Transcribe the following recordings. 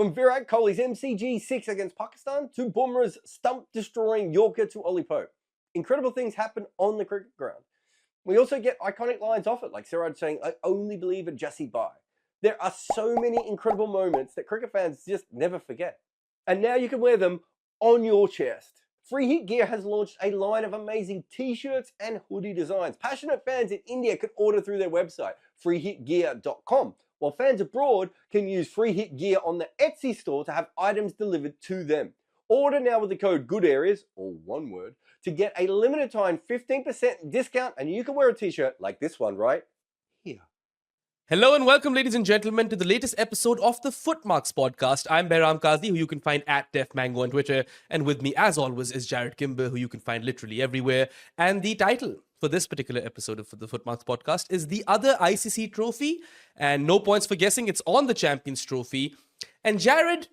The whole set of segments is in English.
From Virat Kohli's MCG6 against Pakistan to Bumrah's stump-destroying Yorker to Ollie Pope. Incredible things happen on the cricket ground. We also get iconic lines off it, like Siraj saying, "I only believe in Jesse Bye." There are so many incredible moments that cricket fans just never forget. And now you can wear them on your chest. Free Hit Gear has launched a line of amazing t-shirts and hoodie designs. Passionate fans in India can order through their website, freehitgear.com, while fans abroad can use Free Hit Gear on the Etsy store to have items delivered to them. Order now with the code GOODAREAS, or one word, to get a limited time 15% discount, and you can wear a t-shirt like this one right here. Hello and welcome, ladies and gentlemen, to the latest episode of the Footmarks podcast. I'm Behram Qazi, who you can find at DefMango on Twitter. And with me, as always, is Jarrod Kimber, who you can find literally everywhere. And the title for this particular episode of the Footmarks podcast is The Other ICC Trophy. And no points for guessing, it's on the Champions Trophy. And Jarrod,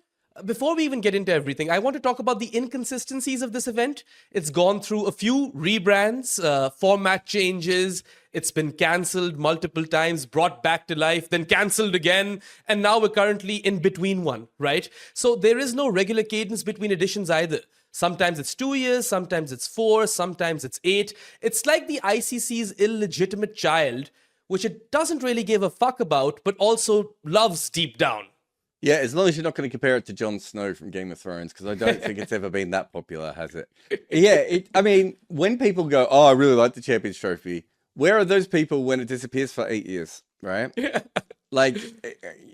before we even get into everything, I want to talk about the inconsistencies of this event. It's gone through a few rebrands, format changes. It's been cancelled multiple times, brought back to life, then cancelled again. And now we're currently in between one, right? So there is no regular cadence between editions either. Sometimes it's 2 years, sometimes it's 4, sometimes it's 8. It's like the ICC's illegitimate child, which it doesn't really give a fuck about, but also loves deep down. Yeah, as long as you're not going to compare it to Jon Snow from Game of Thrones, because I don't think it's ever been that popular, has it? Yeah, I mean, when people go, "Oh, I really like the Champions Trophy," where are those people when it disappears for 8 years, right? Yeah. Like,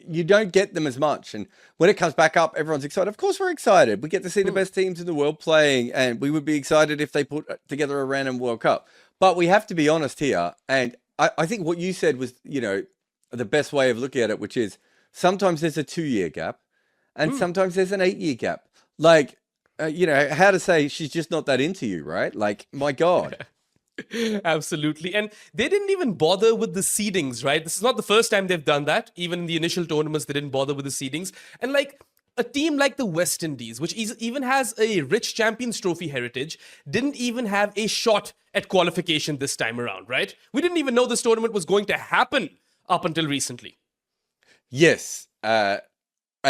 you don't get them as much. And when it comes back up, everyone's excited. Of course we're excited. We get to see the best teams in the world playing, and we would be excited if they put together a random World Cup. But we have to be honest here, and I think what you said was, you know, the best way of looking at it, which is, sometimes there's a 2-year gap and sometimes there's an 8-year gap. Like, you know, how to say she's just not that into you, right? Like, my God. Absolutely. And they didn't even bother with the seedings, right? This is not the first time they've done that. Even in the initial tournaments, they didn't bother with the seedings. And like a team like the West Indies, which even has a rich Champions Trophy heritage, didn't even have a shot at qualification this time around, right? We didn't even know this tournament was going to happen up until recently. Yes, and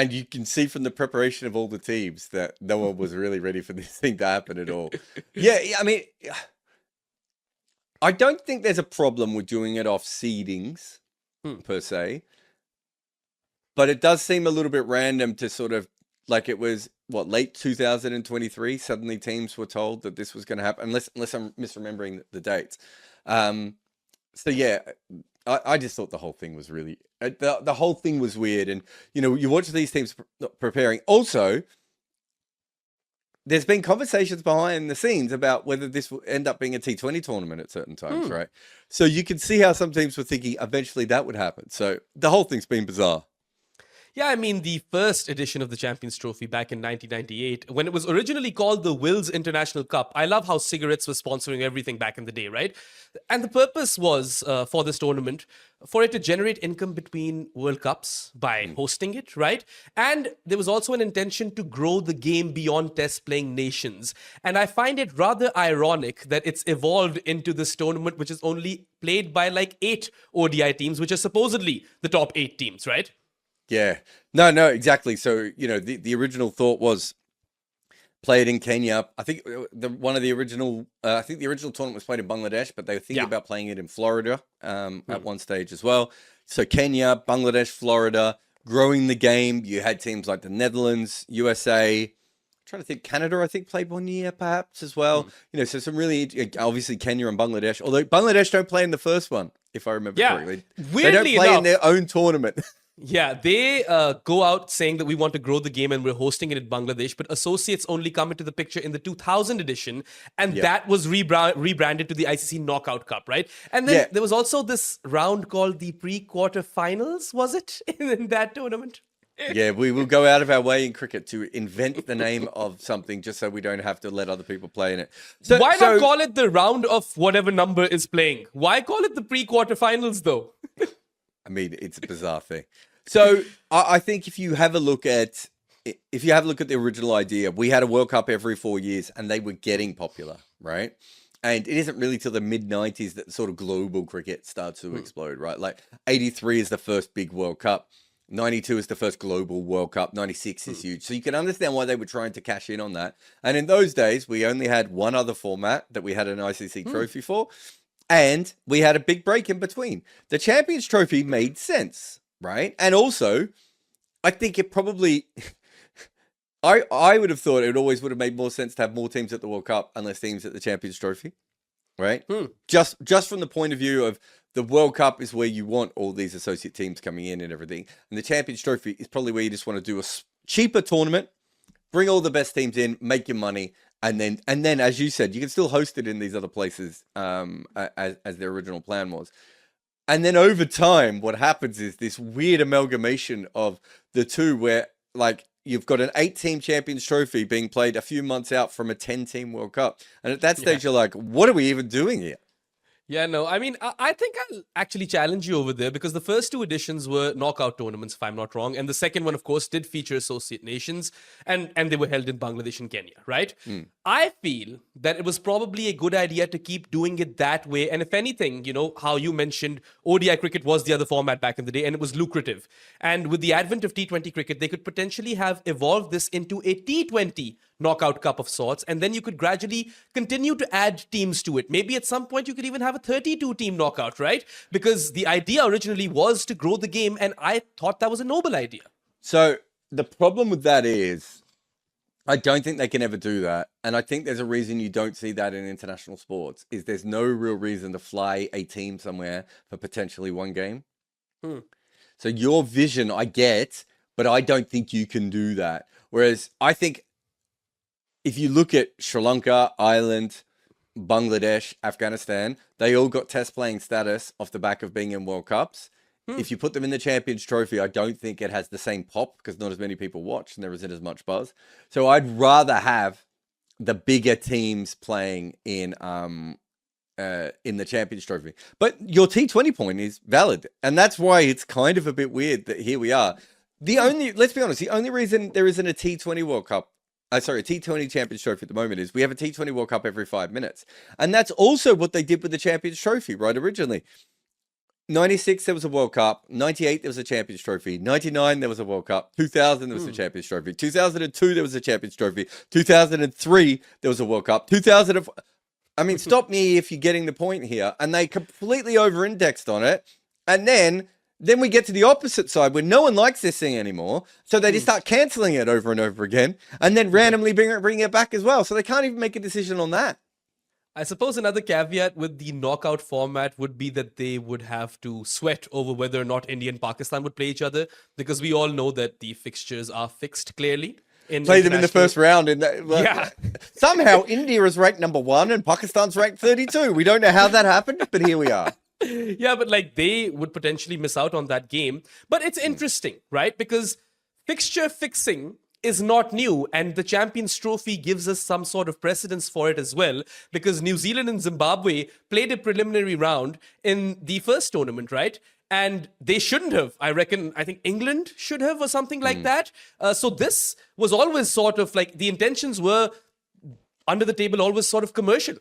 you can see from the preparation of all the teams that no one was really ready for this thing to happen at all. Yeah, I mean, I don't think there's a problem with doing it off seedings, per se. But it does seem a little bit random to sort of, like it was, what, late 2023? Suddenly teams were told that this was going to happen, unless I'm misremembering the dates. So yeah, I just thought the whole thing was really, the whole thing was weird. And, you know, you watch these teams preparing. Also, there's been conversations behind the scenes about whether this will end up being a T20 tournament at certain times, right? So you can see how some teams were thinking eventually that would happen. So the whole thing's been bizarre. Yeah, I mean, the first edition of the Champions Trophy back in 1998, when it was originally called the Wills International Cup, I love how cigarettes were sponsoring everything back in the day, right? And the purpose was, for this tournament, for it to generate income between World Cups by hosting it, right? And there was also an intention to grow the game beyond test-playing nations. And I find it rather ironic that it's evolved into this tournament, which is only played by like 8 ODI teams, which are supposedly the top 8 teams, right? Yeah, no, exactly. So, you know, the original thought was play it in Kenya. I think the original tournament was played in Bangladesh, but they were thinking about playing it in Florida at one stage as well. So Kenya, Bangladesh, Florida, growing the game. You had teams like the Netherlands, USA. I'm trying to think, Canada, I think, played 1 year perhaps as well. You know, so some really, obviously Kenya and Bangladesh, although Bangladesh don't play in the first one, if I remember correctly. They don't play in their own tournament. Yeah, they go out saying that we want to grow the game and we're hosting it in Bangladesh, but associates only come into the picture in the 2000 edition, and that was rebranded to the ICC Knockout Cup, right? And then there was also this round called the pre-quarterfinals, was it, in that tournament? Yeah, we will go out of our way in cricket to invent the name of something just so we don't have to let other people play in it. So, why not call it the round of whatever number is playing? Why call it the pre-quarterfinals, though? I mean, it's a bizarre thing. So I think if you have a look at the original idea, we had a World Cup every 4 years and they were getting popular, right? And it isn't really till the mid-90s that sort of global cricket starts to explode, right? Like 83 is the first big World Cup. 92 is the first global World Cup. 96 is huge. So you can understand why they were trying to cash in on that. And in those days, we only had one other format that we had an ICC trophy for. And we had a big break in between. The Champions Trophy made sense, right? And also, I think it probably... I would have thought it always would have made more sense to have more teams at the World Cup and less teams at the Champions Trophy, right? Just from the point of view of the World Cup is where you want all these associate teams coming in and everything. And the Champions Trophy is probably where you just want to do a cheaper tournament, bring all the best teams in, make your money, and then, as you said, you can still host it in these other places as their original plan was. And then over time, what happens is this weird amalgamation of the two where, like, you've got an 8-team Champions Trophy being played a few months out from a 10-team World Cup. And at that stage, you're like, what are we even doing here? Yeah, no, I mean, I think I'll actually challenge you over there because the first two editions were knockout tournaments, if I'm not wrong. And the second one, of course, did feature associate nations and they were held in Bangladesh and Kenya, right? I feel that it was probably a good idea to keep doing it that way. And if anything, you know, how you mentioned ODI cricket was the other format back in the day and it was lucrative. And with the advent of T20 cricket, they could potentially have evolved this into a T20 knockout cup of sorts, and then you could gradually continue to add teams to it. Maybe at some point you could even have a 32-team knockout, right? Because the idea originally was to grow the game, and I thought that was a noble idea. So the problem with that is, I don't think they can ever do that. And I think there's a reason you don't see that in international sports, is there's no real reason to fly a team somewhere for potentially one game. So your vision, I get, but I don't think you can do that. Whereas I think if you look at Sri Lanka, Ireland, Bangladesh, Afghanistan, they all got test playing status off the back of being in World Cups. If you put them in the Champions Trophy, I don't think it has the same pop because not as many people watch and there isn't as much buzz. So I'd rather have the bigger teams playing in the Champions Trophy. But your T20 point is valid. And that's why it's kind of a bit weird that here we are. Let's be honest, the only reason there isn't a T20 World Cup, a T20 Champions Trophy at the moment is we have a T20 World Cup every 5 minutes. And that's also what they did with the Champions Trophy, right? Originally, 96, there was a World Cup. 98, there was a Champions Trophy. 99, there was a World Cup. 2000, there was a Champions Trophy. 2002, there was a Champions Trophy. 2003, there was a World Cup. Stop me if you're getting the point here. And they completely over-indexed on it. And then we get to the opposite side where no one likes this thing anymore. So they just start cancelling it over and over again and then randomly bring it back as well. So they can't even make a decision on that. I suppose another caveat with the knockout format would be that they would have to sweat over whether or not India and Pakistan would play each other, because we all know that the fixtures are fixed clearly. Play them in the first round. Somehow India is ranked number 1 and Pakistan's ranked 32. We don't know how that happened, but here we are. Yeah, but like they would potentially miss out on that game. But it's interesting, right? Because fixture fixing is not new, and the Champions Trophy gives us some sort of precedence for it as well, because New Zealand and Zimbabwe played a preliminary round in the first tournament, right? And they shouldn't have. I think England should have or something like that. So this was always sort of like the intentions were under the table, always sort of commercial.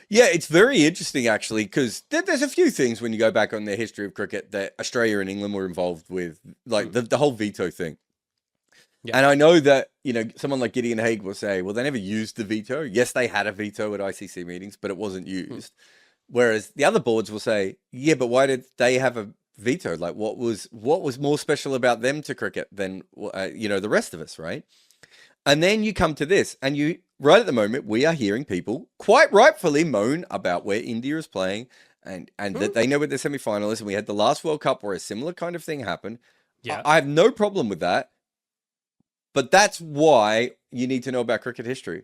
Yeah, it's very interesting, actually, because there's a few things when you go back on the history of cricket that Australia and England were involved with, like the whole veto thing. Yeah. And I know that, someone like Gideon Haigh will say, well, they never used the veto. Yes, they had a veto at ICC meetings, but it wasn't used. Whereas the other boards will say, yeah, but why did they have a veto? Like, what was more special about them to cricket than, the rest of us, right? And then you come to this, and right at the moment, we are hearing people quite rightfully moan about where India is playing and that they know we're the semi-finalists, and we had the last World Cup where a similar kind of thing happened. Yeah. I have no problem with that. But that's why you need to know about cricket history.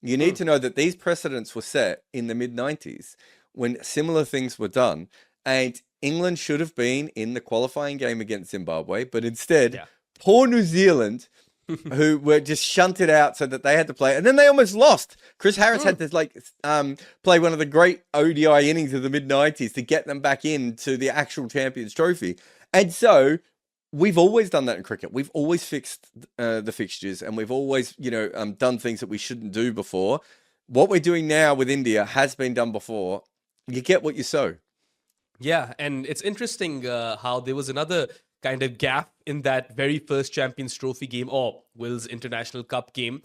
You need to know that these precedents were set in the mid-90s when similar things were done. And England should have been in the qualifying game against Zimbabwe, but instead, poor New Zealand, who were just shunted out so that they had to play. And then they almost lost. Chris Harris had to play one of the great ODI innings of the mid-90s to get them back into the actual Champions Trophy. And so we've always done that in cricket. We've always fixed the fixtures, and we've always, done things that we shouldn't do before. What we're doing now with India has been done before. You get what you sow. Yeah, and it's interesting how there was another kind of gap in that very first Champions Trophy game or Will's International Cup game,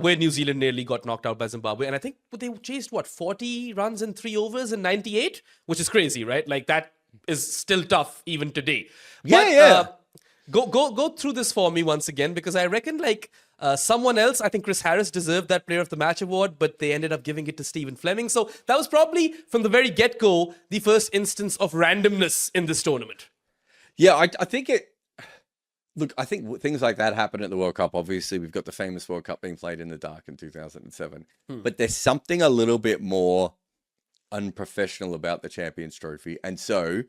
where New Zealand nearly got knocked out by Zimbabwe. And I think they chased, 40 runs in 3 overs in 98? Which is crazy, right? Like, that is still tough even today. But, Go through this for me once again, because I reckon someone else, I think Chris Harris deserved that Player of the Match award, but they ended up giving it to Stephen Fleming. So that was probably from the very get-go the first instance of randomness in this tournament. Yeah, I think it. Look, I think things like that happen at the World Cup. Obviously, we've got the famous World Cup being played in the dark in 2007, but there's something a little bit more unprofessional about the Champions Trophy, and so.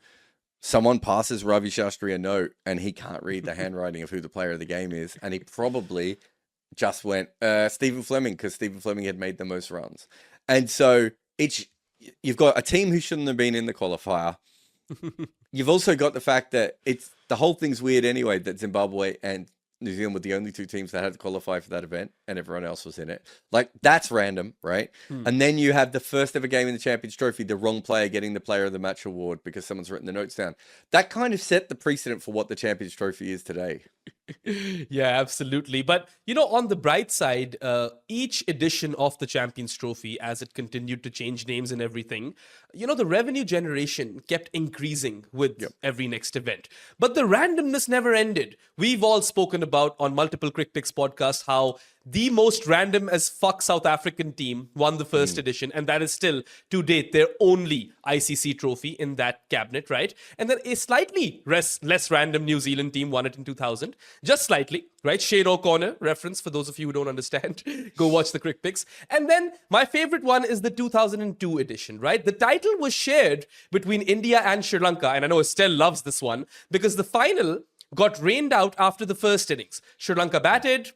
Someone passes Ravi Shastri a note and he can't read the handwriting of who the player of the game is. And he probably just went, Stephen Fleming, because Stephen Fleming had made the most runs. And so you've got a team who shouldn't have been in the qualifier. You've also got the fact that the whole thing's weird anyway, that Zimbabwe and New Zealand were the only 2 teams that had to qualify for that event and everyone else was in it. Like, that's random, right? And then you have the first ever game in the Champions Trophy, the wrong player getting the Player of the Match award because someone's written the notes down. That kind of set the precedent for what the Champions Trophy is today. Yeah, absolutely. But, on the bright side, each edition of the Champions Trophy, as it continued to change names and everything, the revenue generation kept increasing with every next event. But the randomness never ended. We've all spoken about on multiple Crictics podcasts how the most random as fuck South African team won the first edition, and that is still, to date, their only ICC trophy in that cabinet, right? And then a slightly less random New Zealand team won it in 2000, just slightly, right? Shane O'Connor reference, for those of you who don't understand. Go watch the Crick Picks. And then my favorite one is the 2002 edition, right? The title was shared between India and Sri Lanka, and I know Estelle loves this one, because the final got rained out after the first innings. Sri Lanka batted,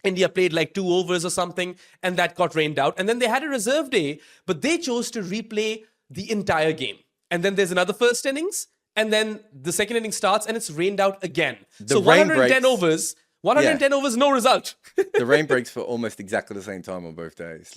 India played 2 overs or something, and that got rained out. And then they had a reserve day, but they chose to replay the entire game. And then there's another first innings, and then the second inning starts, and it's rained out again. So 110 overs, 110 overs, no result. The rain breaks for almost exactly the same time on both days.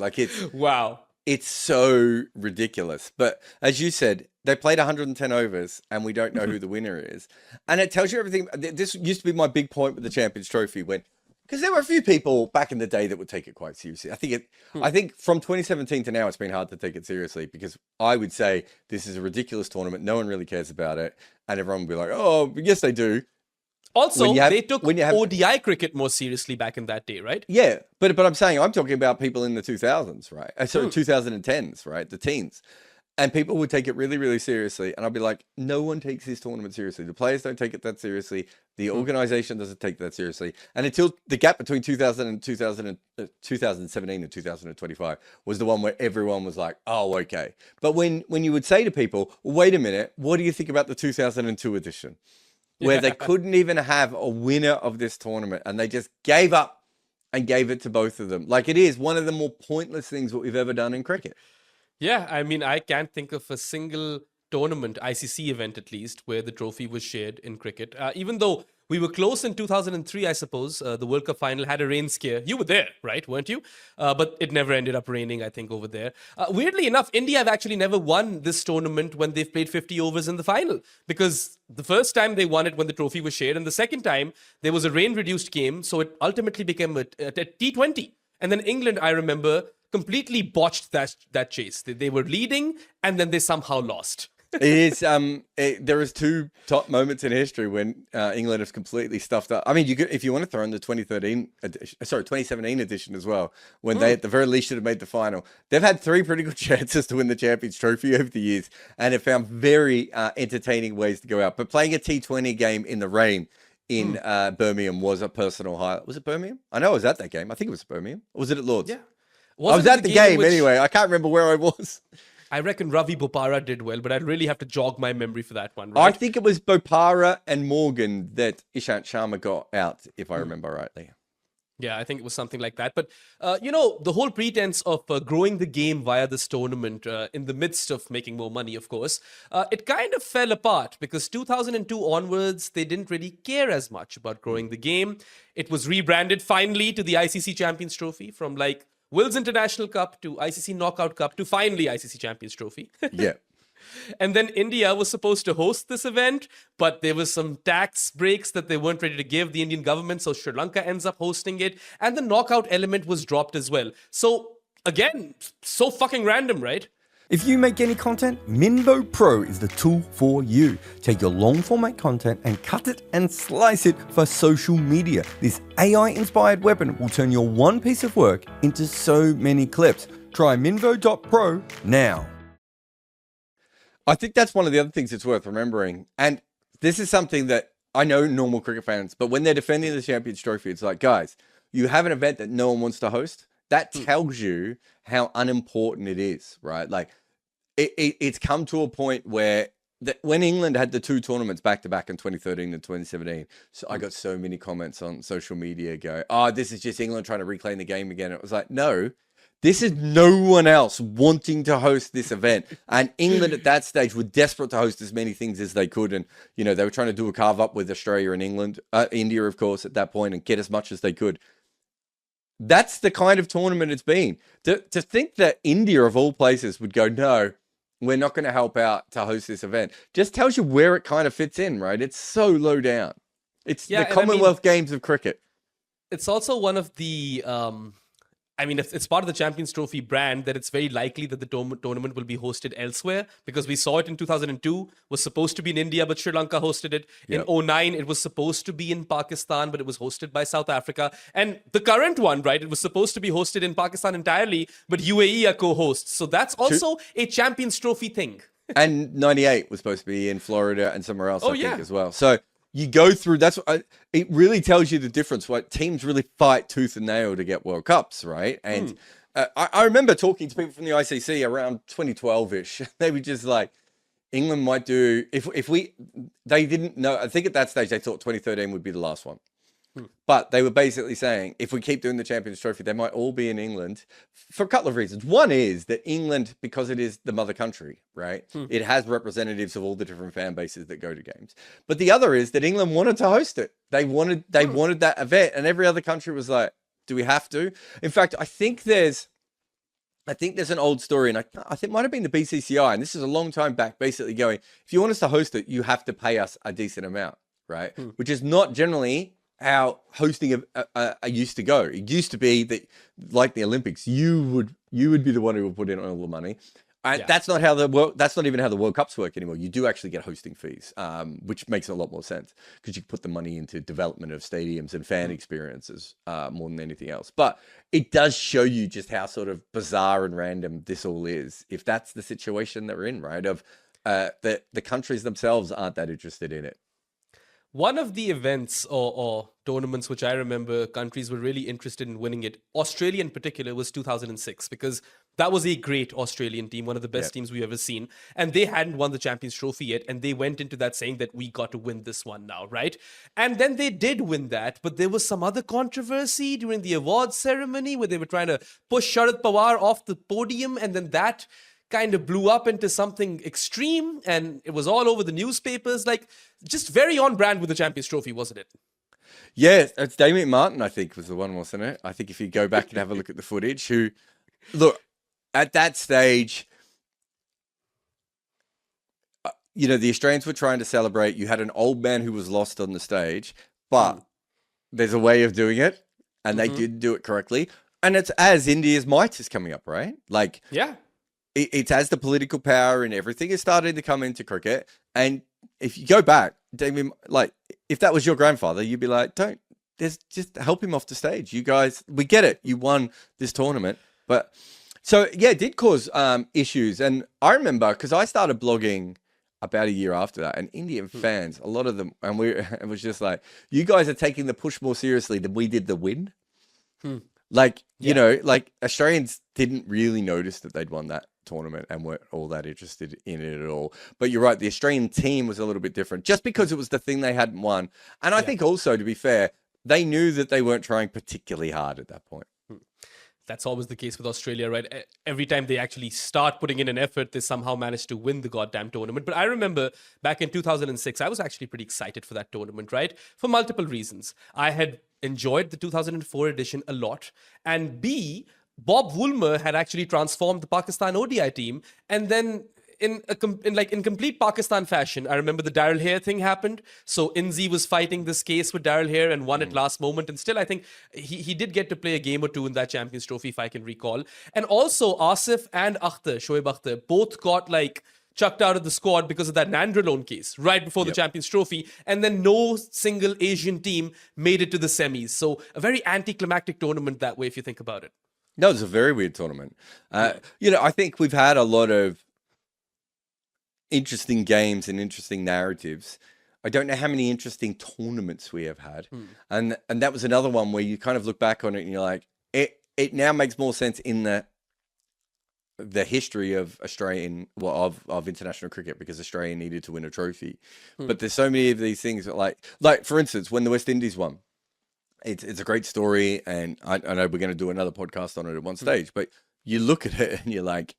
Wow. It's so ridiculous. But as you said, they played 110 overs, and we don't know who the winner is. And it tells you everything. This used to be my big point with the Champions Trophy because there were a few people back in the day that would take it quite seriously. I think from 2017 to now, it's been hard to take it seriously because I would say this is a ridiculous tournament. No one really cares about it. And everyone would be like, oh, yes, they do. Also, they took ODI cricket more seriously back in that day, right? Yeah, but I'm talking about people in the 2000s, right? Sorry, 2010s, right? The teens. And people would take it really, really seriously. And I'd be like, no one takes this tournament seriously. The players don't take it that seriously. The organization doesn't take that seriously. And until the gap between 2017 and 2025 was the one where everyone was like, oh, okay. But when you would say to people, well, wait a minute, what do you think about the 2002 edition? Where they couldn't even have a winner of this tournament. And they just gave up and gave it to both of them. It is one of the more pointless things that we've ever done in cricket. Yeah, I mean, I can't think of a single tournament, ICC event at least, where the trophy was shared in cricket. Even though we were close in 2003, I suppose, the World Cup final had a rain scare. You were there, right? Weren't you? But it never ended up raining, I think, over there. Weirdly enough, India have actually never won this tournament when they've played 50 overs in the final. Because the first time they won it when the trophy was shared, and the second time there was a rain-reduced game, so it ultimately became a T20. And then England, I remember, completely botched that chase. They were leading, and then they somehow lost. It is. There is 2 top moments in history when England has completely stuffed up. I mean, if you want to throw in the 2017 edition as well, when they at the very least should have made the final. They've had 3 pretty good chances to win the Champions Trophy over the years, and have found very entertaining ways to go out. But playing a T20 game in the rain in Birmingham was a personal highlight. Was it Birmingham? I know I was at that game. I think it was Birmingham. Or was it at Lord's? Yeah. I was at the game anyway. I can't remember where I was. I reckon Ravi Bopara did well, but I'd really have to jog my memory for that one, right? I think it was Bopara and Morgan that Ishant Sharma got out, if I remember rightly. Yeah, I think it was something like that. But, the whole pretense of growing the game via this tournament in the midst of making more money, of course, it kind of fell apart because 2002 onwards, they didn't really care as much about growing the game. It was rebranded finally to the ICC Champions Trophy from Will's International Cup to ICC Knockout Cup to finally ICC Champions Trophy. Yeah. And then India was supposed to host this event, but there was some tax breaks that they weren't ready to give the Indian government, so Sri Lanka ends up hosting it, and the knockout element was dropped as well. So again, so fucking random, right? If you make any content, Minvo Pro is the tool for you. Take your long format content and cut it and slice it for social media. This AI-inspired weapon will turn your one piece of work into so many clips. Try Minvo.pro now. I think that's one of the other things that's worth remembering. And this is something that I know normal cricket fans, but when they're defending the Champions Trophy, it's like, guys, you have an event that no one wants to host. That tells you how unimportant it is, right? Like it's come to a point where when England had the two tournaments back to back in 2013 and 2017, so I got so many comments on social media go, oh, this is just England trying to reclaim the game again. It was like, no, this is no one else wanting to host this event. And England at that stage were desperate to host as many things as they could. And, you know, they were trying to do a carve up with Australia and England, India, of course, at that point, and get as much as they could. That's the kind of tournament it's been. To think that India, of all places, would go, no, we're not going to help out to host this event, just tells you where it kind of fits in, right? It's so low down. It's the Commonwealth Games of cricket. It's also one of the... if it's part of the Champions Trophy brand, that it's very likely that the tournament will be hosted elsewhere, because we saw it in 2002, was supposed to be in India, but Sri Lanka hosted it. In 2009, it was supposed to be in Pakistan, but it was hosted by South Africa. And the current one, right, it was supposed to be hosted in Pakistan entirely, but UAE are co-hosts. So that's also a Champions Trophy thing. And 98 was supposed to be in Florida and somewhere else, I think, as well. So you go through, it really tells you the difference. What teams really fight tooth and nail to get World Cups, right? And I remember talking to people from the ICC around 2012-ish. They were just like, England might do, they didn't know, I think at that stage they thought 2013 would be the last one. But they were basically saying, if we keep doing the Champions Trophy, they might all be in England for a couple of reasons. One is that England, because it is the mother country, right? It has representatives of all the different fan bases that go to games. But the other is that England wanted to host it. They wanted that event, and every other country was like, do we have to? In fact, I think there's an old story, and I think it might have been the BCCI, and this is a long time back, basically going, if you want us to host it, you have to pay us a decent amount, right? Which is not generally how hosting used to go. It used to be that, like the Olympics, you would be the one who would put in all the money. That's not even how the World Cups work anymore. You do actually get hosting fees, which makes a lot more sense, because you put the money into development of stadiums and fan experiences more than anything else. But it does show you just how sort of bizarre and random this all is, if that's the situation that we're in, right? Of the countries themselves aren't that interested in it. One of the events or tournaments which I remember countries were really interested in winning it, Australia in particular, was 2006, because that was a great Australian team, one of the best teams we've ever seen. And they hadn't won the Champions Trophy yet. And they went into that saying that we got to win this one now, right? And then they did win that. But there was some other controversy during the awards ceremony where they were trying to push Sharad Pawar off the podium. And then that kind of blew up into something extreme, and it was all over the newspapers. Like, just very on brand with the Champions Trophy, wasn't it? Yeah, it's Damien Martin, I think, was the one, wasn't it? I think if you go back and have a look at the footage, who, look, at that stage, the Australians were trying to celebrate. You had an old man who was lost on the stage, but there's a way of doing it, and they did do it correctly. And it's as India's might is coming up, right? Like, it's as the political power and everything is starting to come into cricket. And if you go back, Damien, like, if that was your grandfather, you'd be like, just help him off the stage. You guys, we get it. You won this tournament. But so, yeah, it did cause issues. And I remember, because I started blogging about a year after that, and Indian fans, a lot of them, and it was just like, you guys are taking the push more seriously than we did the win. Like, like Australians didn't really notice that they'd won that tournament and weren't all that interested in it at all. But you're right, the Australian team was a little bit different just because it was the thing they hadn't won. And I think also, to be fair, they knew that they weren't trying particularly hard at that point. That's always the case with Australia, right? Every time they actually start putting in an effort, they somehow manage to win the goddamn tournament. But I remember back in 2006, I was actually pretty excited for that tournament, right? For multiple reasons. I had enjoyed the 2004 edition a lot. And B, Bob Woolmer had actually transformed the Pakistan ODI team. And then in complete Pakistan fashion, I remember the Daryl Hare thing happened. So Inzi was fighting this case with Daryl Hare and won at last moment. And still, I think he did get to play a game or two in that Champions Trophy, if I can recall. And also Asif and Shoaib Akhtar, both got like chucked out of the squad because of that Nandrolone case right before the Champions Trophy. And then no single Asian team made it to the semis. So a very anticlimactic tournament that way, if you think about it. No, it's a very weird tournament. I think we've had a lot of interesting games and interesting narratives. I don't know how many interesting tournaments we have had. And that was another one where you kind of look back on it and you're like, it now makes more sense in the history of of international cricket, because Australia needed to win a trophy. But there's so many of these things that like for instance, when the West Indies won, it's a great story, and I know we're going to do another podcast on it at one stage, but you look at it and you're like,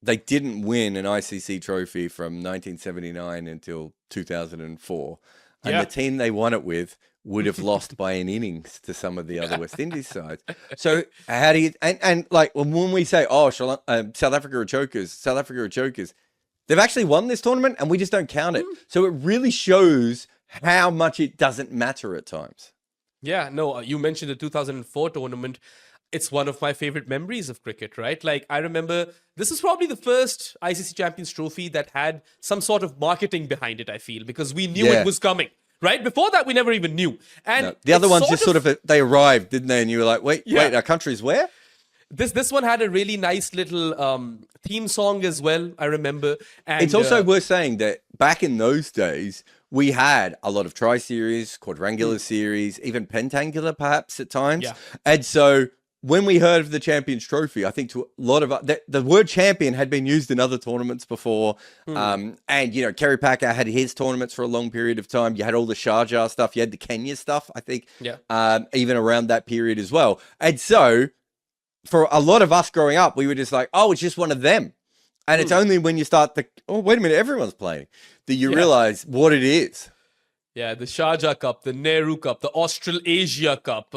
they didn't win an ICC trophy from 1979 until 2004. And the team they won it with would have lost by an innings to some of the other West Indies sides. So how do you, and like when we say, South Africa are chokers, they've actually won this tournament and we just don't count it. So it really shows how much it doesn't matter at times. Yeah, no, you mentioned the 2004 tournament. It's one of my favorite memories of cricket, right? Like, I remember this is probably the first ICC Champions Trophy that had some sort of marketing behind it, I feel, because we knew it was coming, right? Before that, we never even knew. And the other ones just sort of, they arrived, didn't they? And you were like, wait, our country's where? This one had a really nice little theme song as well, I remember. And it's also worth saying that back in those days, we had a lot of tri-series, quadrangular series, even pentangular perhaps at times. Yeah. And so when we heard of the Champions Trophy, I think to a lot of the word champion had been used in other tournaments before. And, Kerry Packer had his tournaments for a long period of time. You had all the Sharjah stuff. You had the Kenya stuff, I think, even around that period as well. And so for a lot of us growing up, we were just like, oh, it's just one of them. And it's only when you start to, wait a minute, everyone's playing, that you realize what it is. Yeah, the Sharjah Cup, the Nehru Cup, the Australasia Cup,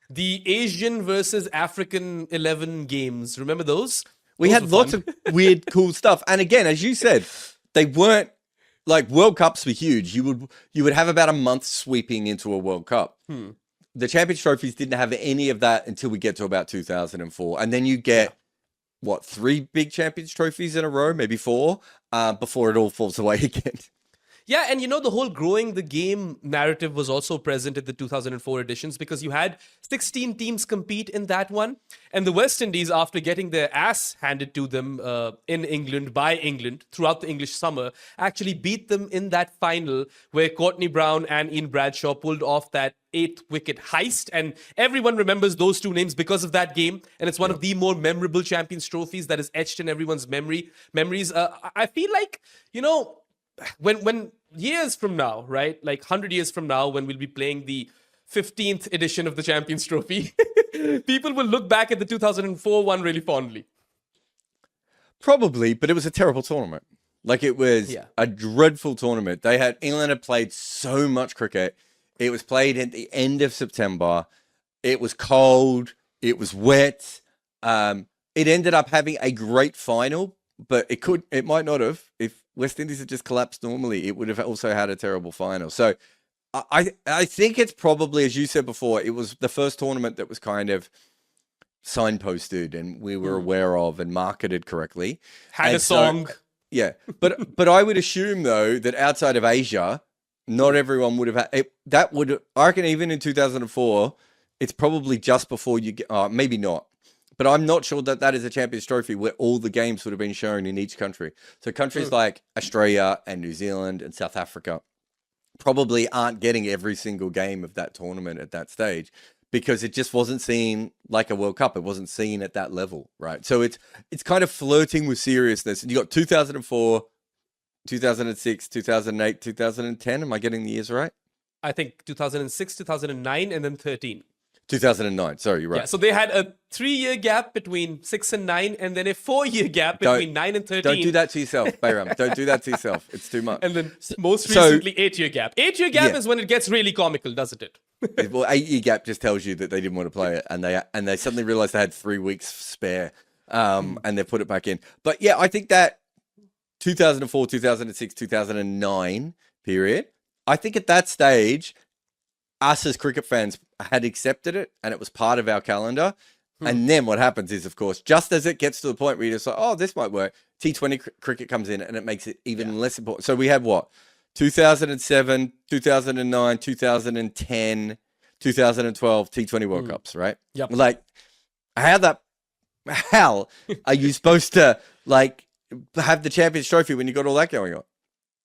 the Asian versus African 11 games. Remember those? We had lots of weird, cool stuff. And again, as you said, they weren't like World Cups were huge. You would have about a month sweeping into a World Cup. The Champions Trophies didn't have any of that until we get to about 2004. And then you get, 3 big Champions Trophies in a row, maybe 4, before it all falls away again. Yeah, and the whole growing the game narrative was also present at the 2004 editions, because you had 16 teams compete in that one. And the West Indies, after getting their ass handed to them in England by England throughout the English summer, actually beat them in that final where Courtney Brown and Ian Bradshaw pulled off that 8th wicket heist. And everyone remembers those two names because of that game. And it's one of the more memorable Champions Trophies that is etched in everyone's memories. I feel like, when years from now, right, like 100 years from now, when we'll be playing the 15th edition of the Champions Trophy, people will look back at the 2004 one really fondly. Probably, but it was a terrible tournament. Like, it was a dreadful tournament. England had played so much cricket. It was played at the end of September. It was cold. It was wet. It ended up having a great final, but it might not have. If West Indies had just collapsed normally, it would have also had a terrible final. So I think it's probably, as you said before, it was the first tournament that was kind of signposted and we were aware of and marketed correctly. Had a song. Yeah. But I would assume, though, that outside of Asia, not everyone would have had it. I reckon even in 2004, it's probably just before you get, maybe not. But I'm not sure that is a Champions Trophy where all the games would have been shown in each country. So countries like Australia and New Zealand and South Africa probably aren't getting every single game of that tournament at that stage, because it just wasn't seen like a World Cup. It wasn't seen at that level, right? So it's kind of flirting with seriousness. You got 2004, 2006, 2008, 2010. Am I getting the years right? I think 2006, 2009, and then 13. 2009. Sorry, you're right. Yeah, so they had a 3-year gap between 6 and 9, and then a 4-year gap between 9 and 13. Don't do that to yourself, Behram. Don't do that to yourself. It's too much. And then most recently, 8-year gap. 8-year gap is when it gets really comical, doesn't it? Well, 8-year gap just tells you that they didn't want to play it, and they suddenly realized they had 3 weeks spare, and they put it back in. But yeah, I think that 2004, 2006, 2009 period. I think at that stage, us as cricket fans had accepted it and it was part of our calendar. And then what happens is, of course, just as it gets to the point where you're just like, oh, this might work, T20 cricket comes in and it makes it even less important. So we had what? 2007, 2009, 2010, 2012 T20 World Cups, right? Yep. Like, how are you supposed to, like, have the Champions Trophy when you got all that going on?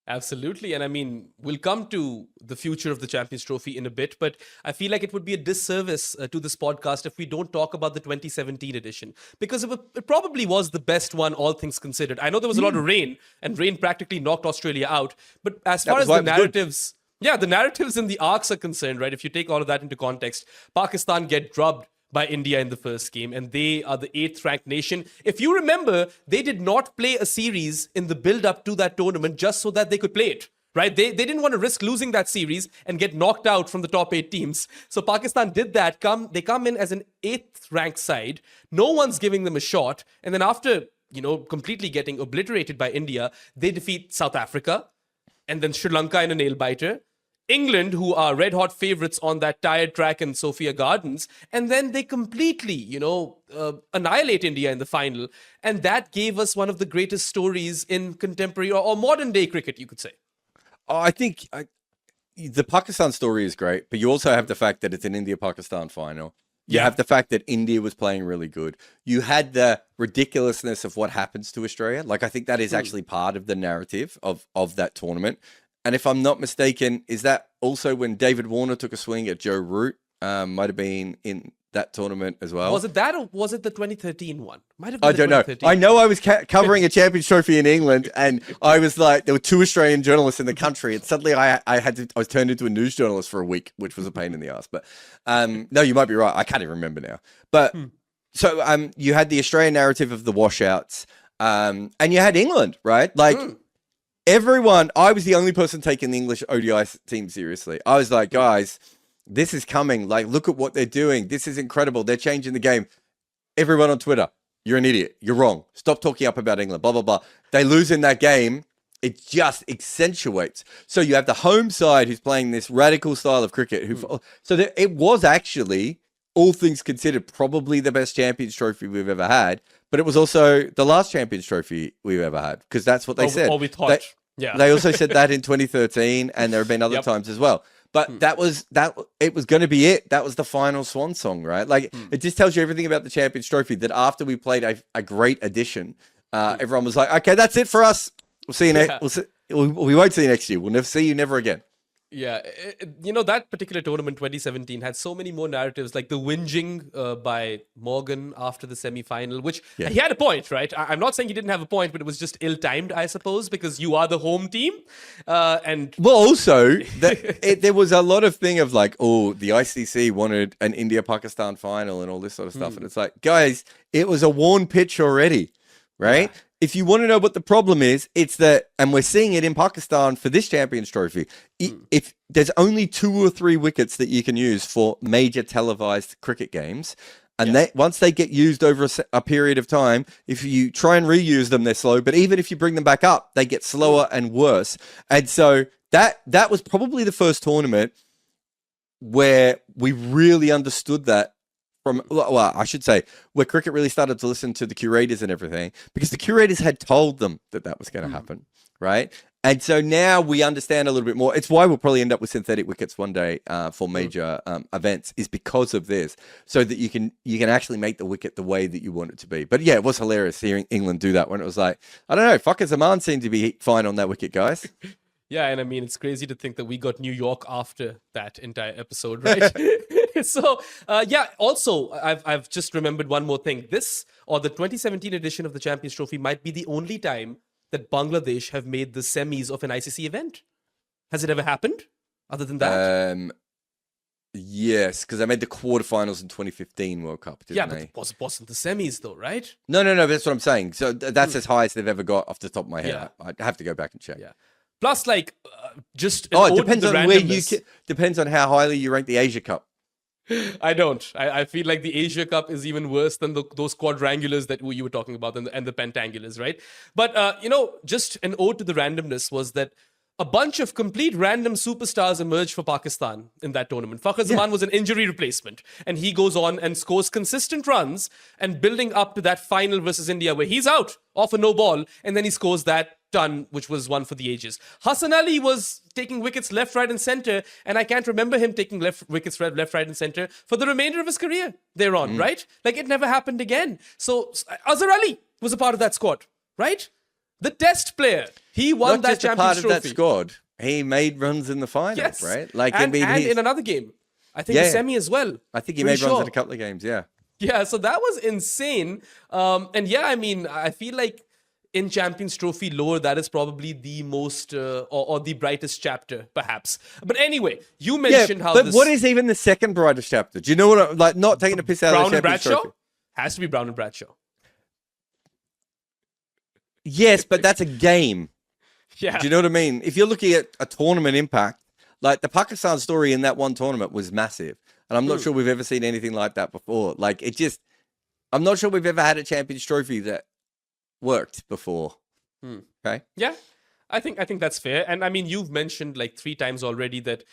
Absolutely. And I mean, we'll come to the future of the Champions Trophy in a bit, but I feel like it would be a disservice to this podcast if we don't talk about the 2017 edition, because it probably was the best one, all things considered. I know there was a lot of rain, and rain practically knocked Australia out. But as far as the narratives, the narratives and the arcs are concerned, right? If you take all of that into context, Pakistan get drubbed by India in the first game, and they are the 8th ranked nation. If you remember, they did not play a series in the build-up to that tournament just so that they could play it, right? They didn't want to risk losing that series and get knocked out from the top 8 teams. So Pakistan did that. They come in as an 8th ranked side. No one's giving them a shot. And then after, completely getting obliterated by India, they defeat South Africa and then Sri Lanka in a nail-biter. England, who are red-hot favorites on that tired track in Sophia Gardens, and then they completely, annihilate India in the final, and that gave us one of the greatest stories in contemporary or modern-day cricket, you could say. I think the Pakistan story is great, but you also have the fact that it's an India-Pakistan final. You have the fact that India was playing really good. You had the ridiculousness of what happens to Australia. Like, I think that is actually part of the narrative of that tournament. And if I'm not mistaken, is that also when David Warner took a swing at Joe Root? Might have been in that tournament as well. Was it that, or was it the 2013 one? Might have been I don't know. I know I was covering a Champions Trophy in England, and I was like, there were 2 Australian journalists in the country, and suddenly I was turned into a news journalist for a week, which was a pain in the ass. But no, you might be right. I can't even remember now. But so you had the Australian narrative of the washouts, and you had England, right? Like. Everyone, I was the only person taking the English ODI team seriously. I was like, guys, this is coming. Like, look at what they're doing. This is incredible. They're changing the game. Everyone on Twitter, you're an idiot. You're wrong. Stop talking up about England, blah, blah, blah. They lose in that game. It just accentuates. So you have the home side who's playing this radical style of cricket. It was actually, all things considered, probably the best Champions Trophy we've ever had. But it was also the last Champions Trophy we've ever had, because that's what they said. Or we thought. They also said that in 2013, and there have been other times as well. But it was going to be it. That was the final swan song, right? Like, it just tells you everything about the Champions Trophy, that after we played a great edition, everyone was like, okay, that's it for us. We'll see you we won't see you next year. We'll never see you never again. Yeah, that particular tournament, 2017, had so many more narratives, like the whinging by Morgan after the semi-final, which he had a point, right? I'm not saying he didn't have a point, but it was just ill-timed, I suppose, because you are the home team. Well, also, there was a lot of thing of like, oh, the ICC wanted an India-Pakistan final and all this sort of stuff. And it's like, guys, it was a worn pitch already, right? Yeah. If you want to know what the problem is, it's that, and we're seeing it in Pakistan for this Champions Trophy, if there's only 2 or 3 wickets that you can use for major televised cricket games, and once they get used over a period of time, if you try and reuse them, they're slow, but even if you bring them back up, they get slower and worse. And so that was probably the first tournament where we really understood that. I should say, where cricket really started to listen to the curators and everything, because the curators had told them that was going to happen, right? And so now we understand a little bit more. It's why we'll probably end up with synthetic wickets one day for major events, is because of this, so that you can actually make the wicket the way that you want it to be. But yeah, it was hilarious hearing England do that when it was like, I don't know, Fucker Zaman seemed to be fine on that wicket, guys. Yeah, and I mean, it's crazy to think that we got New York after that entire episode, right? So, also, I've just remembered one more thing. This, or the 2017 edition of the Champions Trophy, might be the only time that Bangladesh have made the semis of an ICC event. Has it ever happened, other than that? Yes, because they made the quarterfinals in 2015 World Cup, didn't they? But it wasn't the semis, though, right? No, that's what I'm saying. So that's as high as they've ever got off the top of my head. Yeah. I'd have to go back and check. Yeah. Plus, like, just it depends on where depends on how highly you rank the Asia Cup. I don't. I feel like the Asia Cup is even worse than those quadrangulars that you were talking about and the pentangulars, right? But, just an ode to the randomness was that a bunch of complete random superstars emerged for Pakistan in that tournament. Fakhar Zaman was an injury replacement, and he goes on and scores consistent runs and building up to that final versus India where he's out off a no ball, and then he scores that ton, which was one for the ages. Hassan Ali was taking wickets left, right, and center, and I can't remember him taking wickets left, right, and center for the remainder of his career thereon, right? Like, it never happened again. So Azhar Ali was a part of that squad, right? The test player. He won that Champions part Trophy. of that squad. He made runs in the finals, Yes. right? Like, and in another game. I think the semi as well. I think he Pretty made runs sure. in a couple of games, yeah. Yeah, so that was insane. And yeah, I mean, I feel like in Champions Trophy lore, that is probably the most or the brightest chapter, perhaps. But anyway, you mentioned how but what is even the second brightest chapter? Do you know what? Like, not taking a piss out Brown of the and Champions Bradshaw? Trophy. Has to be Brown and Bradshaw. Yes, but that's a game. Yeah. Do you know what I mean? If you're looking at a tournament impact, like the Pakistan story in that one tournament was massive. And I'm not sure we've ever seen anything like that before. Like, I'm not sure we've ever had a Champions Trophy that worked before. Okay? Yeah, I think that's fair. And I mean, you've mentioned like 3 times already that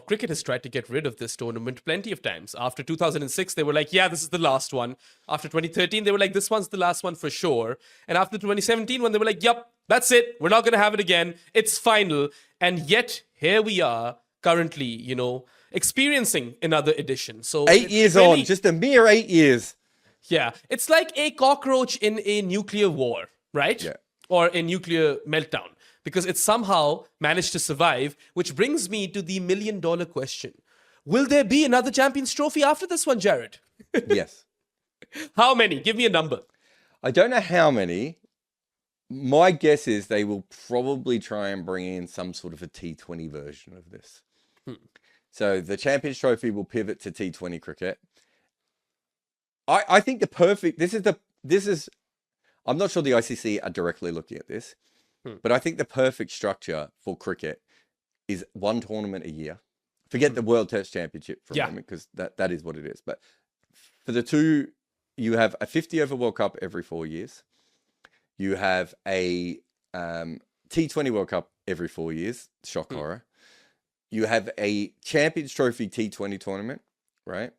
cricket has tried to get rid of this tournament plenty of times. After 2006, they were like, yeah, this is the last one. After 2013, they were like, this one's the last one for sure. And after 2017, when they were like, yep, that's it. We're not going to have it again. It's final. And yet, here we are currently, experiencing another edition. So 8 years really, on, just a mere 8 years. Yeah, it's like a cockroach in a nuclear war, right? Yeah. Or a nuclear meltdown, because it somehow managed to survive, which brings me to the $1 million question. Will there be another Champions Trophy after this one, Jarrod? Yes. How many? Give me a number. I don't know how many. My guess is they will probably try and bring in some sort of a T20 version of this. So the Champions Trophy will pivot to T20 cricket. I think I'm not sure the ICC are directly looking at this, but I think the perfect structure for cricket is one tournament a year. Forget the World Test Championship for a moment, because that is what it is. But for the two, you have a 50 over World Cup every 4 years. You have a T20 World Cup every 4 years. Shock horror. You have a Champions Trophy T20 tournament, right?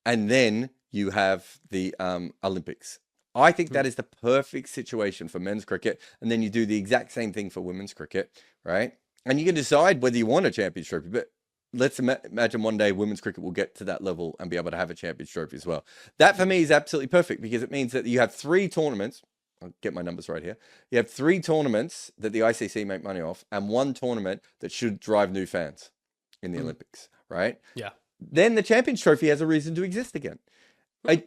And then you have the Olympics. I think that is the perfect situation for men's cricket. And then you do the exact same thing for women's cricket, right? And you can decide whether you want a Champions Trophy. But let's imagine one day women's cricket will get to that level and be able to have a Champions Trophy as well. That for me is absolutely perfect, because it means that you have 3 tournaments. I'll get my numbers right here. You have 3 tournaments that the ICC make money off, and 1 tournament that should drive new fans in the Olympics, right? Yeah. Then the Champions Trophy has a reason to exist again.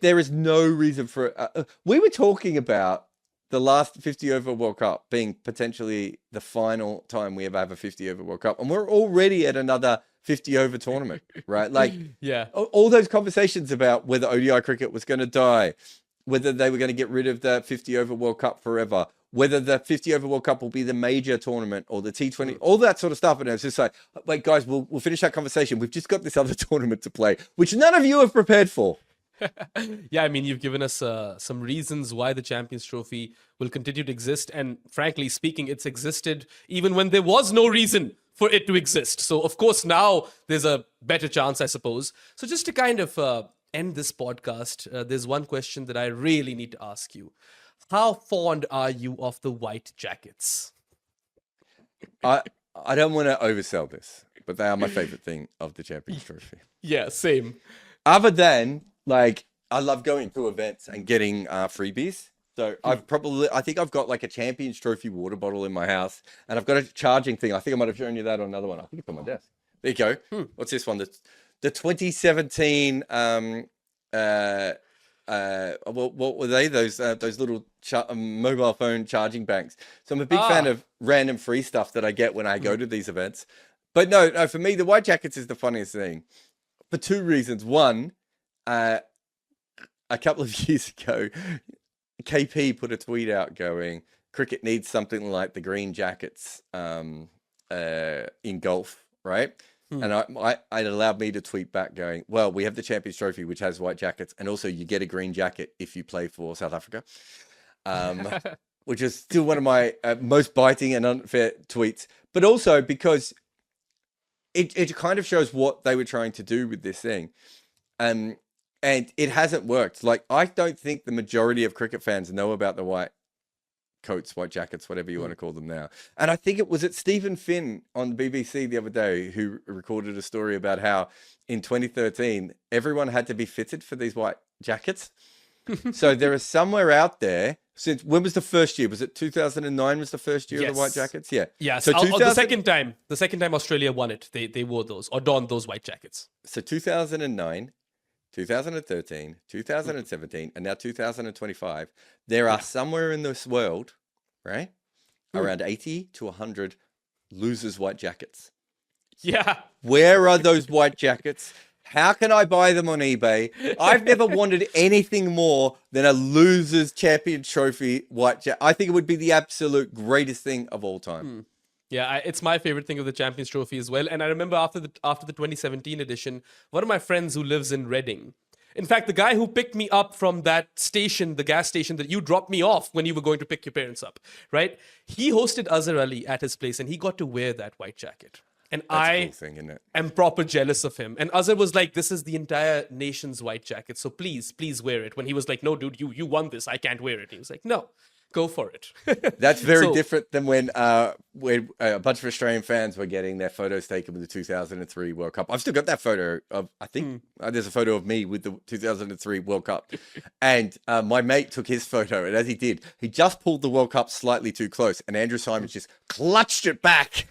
There is no reason for it. We were talking about the last 50 over World Cup being potentially the final time we ever have a 50 over World Cup. And we're already at another 50 over tournament, right? Like, Yeah. all those conversations about whether ODI cricket was going to die, whether they were going to get rid of the 50 over World Cup forever, whether the 50 over World Cup will be the major tournament or the T20, all that sort of stuff. And it's just like, wait, guys, we'll finish that conversation. We've just got this other tournament to play, which none of you have prepared for. Yeah, I mean, you've given us some reasons why the Champions Trophy will continue to exist. And frankly speaking, it's existed even when there was no reason for it to exist. So, of course, now there's a better chance, I suppose. So just to kind of end this podcast, there's one question that I really need to ask you. How fond are you of the white jackets? I don't want to oversell this, but they are my favorite thing of the Champions Trophy. Yeah, same. Other than, like, I love going to events and getting freebies. So I think I've got like a Champions Trophy water bottle in my house, and I've got a charging thing. I think I might have shown you that on another one. I think it's on my desk. There you go. What's this one? The 2017. What were they? Those little mobile phone charging banks. So I'm a big fan of random free stuff that I get when I go to these events. But no, for me, the white jackets is the funniest thing for 2 reasons. One, a couple of years ago, KP put a tweet out going, cricket needs something like the green jackets in golf, right? And it allowed me to tweet back going, well, we have the Champions Trophy, which has white jackets. And also you get a green jacket if you play for South Africa, which is still one of my most biting and unfair tweets. But also because it kind of shows what they were trying to do with this thing. And it hasn't worked. Like, I don't think the majority of cricket fans know about the white coats, white jackets, whatever you want to call them now. And I think it was Stephen Finn on the BBC the other day who recorded a story about how in 2013, everyone had to be fitted for these white jackets. So there is somewhere out there, since when was the first year? Was it 2009 was the first year of the white jackets? Yeah. Yeah. So the second time Australia won it, they wore those or donned those white jackets. So 2009, 2013, 2017, and now 2025, there are somewhere in this world, right, around 80 to 100 losers' white jackets. Yeah. Where are those white jackets? How can I buy them on eBay? I've never wanted anything more than a losers' champion trophy white jacket. I think it would be the absolute greatest thing of all time. Yeah, it's my favorite thing of the Champions Trophy as well. And I remember after the 2017 edition, one of my friends who lives in Reading, in fact, the guy who picked me up from that station, the gas station that you dropped me off when you were going to pick your parents up, right? He hosted Azhar Ali at his place and he got to wear that white jacket. And That's a cool thing, isn't it? am proper jealous of him. And Azhar was like, this is the entire nation's white jacket, so please wear it. When he was like, no, dude, you won this. I can't wear it. He was like, no. Go for it. That's very different than when a bunch of Australian fans were getting their photos taken with the 2003 World Cup. I've still got that photo of, I think there's a photo of me with the 2003 World Cup. And my mate took his photo. And as he did, he just pulled the World Cup slightly too close. And Andrew Simons just clutched it back.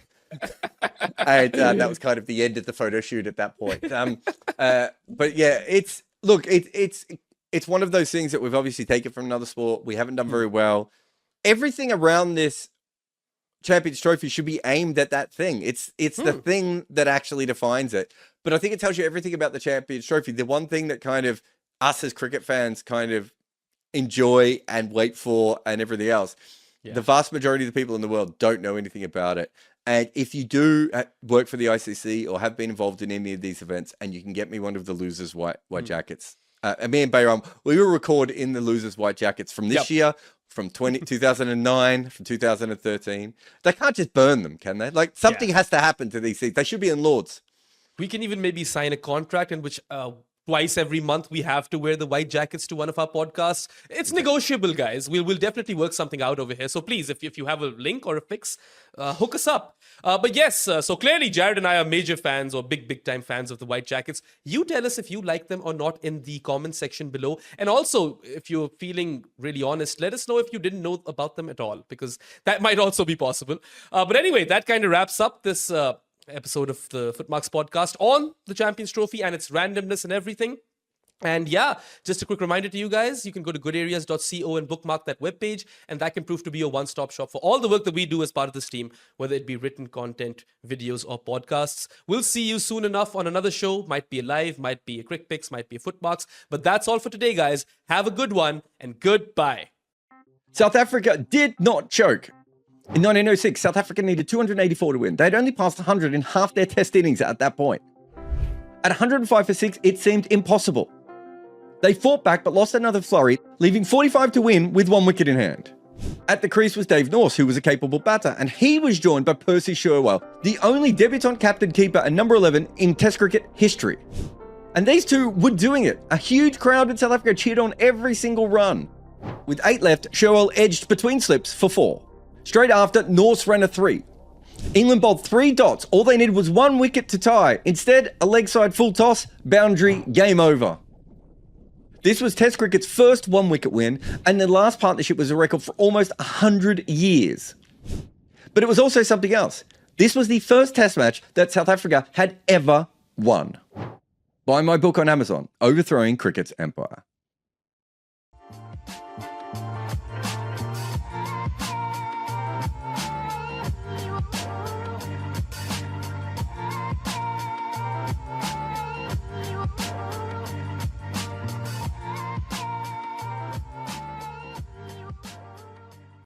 And that was kind of the end of the photo shoot at that point. But yeah, it's one of those things that we've obviously taken from another sport. We haven't done very well. Everything around this Champions Trophy should be aimed at that thing. It's the thing that actually defines it. But I think it tells you everything about the Champions Trophy. The one thing that kind of us as cricket fans kind of enjoy and wait for and everything else, the vast majority of the people in the world don't know anything about it. And if you do work for the ICC or have been involved in any of these events and you can get me one of the losers' white jackets, and me and Behram, we will record in the losers' white jackets from this year, from 2009, from 2013. They can't just burn them, can they? Like, something has to happen to these things. They should be in Lords. We can even maybe sign a contract in which twice every month we have to wear the white jackets to one of our podcasts. It's negotiable, guys. We'll definitely work something out over here. So please, if you have a link or a fix, hook us up. But yes, so clearly Jarrod and I are major fans or big time fans of the white jackets. You tell us if you like them or not in the comment section below. And also, if you're feeling really honest, let us know if you didn't know about them at all, because that might also be possible. But anyway, that kind of wraps up this episode of the Footmarks podcast on the Champions Trophy and its randomness and everything. And yeah, just a quick reminder to you guys, you can go to goodareas.co and bookmark that webpage, and that can prove to be your one-stop shop for all the work that we do as part of this team, whether it be written content, videos, or podcasts. We'll see you soon enough on another show. Might be a live, might be a quick picks, might be a Footmarks. But that's all for today, guys. Have a good one, and goodbye. South Africa did not choke. In 1906, South Africa needed 284 to win. They'd only passed 100 in half their test innings at that point. At 105 for 6, it seemed impossible. They fought back but lost another flurry, leaving 45 to win with 1 wicket in hand. At the crease was Dave Norse, who was a capable batter, and he was joined by Percy Sherwell, the only debutant captain keeper and number 11 in Test cricket history. And these two were doing it. A huge crowd in South Africa cheered on every single run. With 8 left, Sherwell edged between slips for 4. Straight after, Norse ran a 3. England bowled 3 dots. All they needed was 1 wicket to tie. Instead, a leg side full toss, boundary, game over. This was Test cricket's first 1-wicket win, and their last partnership was a record for almost 100 years. But it was also something else. This was the first Test match that South Africa had ever won. Buy my book on Amazon, Overthrowing Cricket's Empire.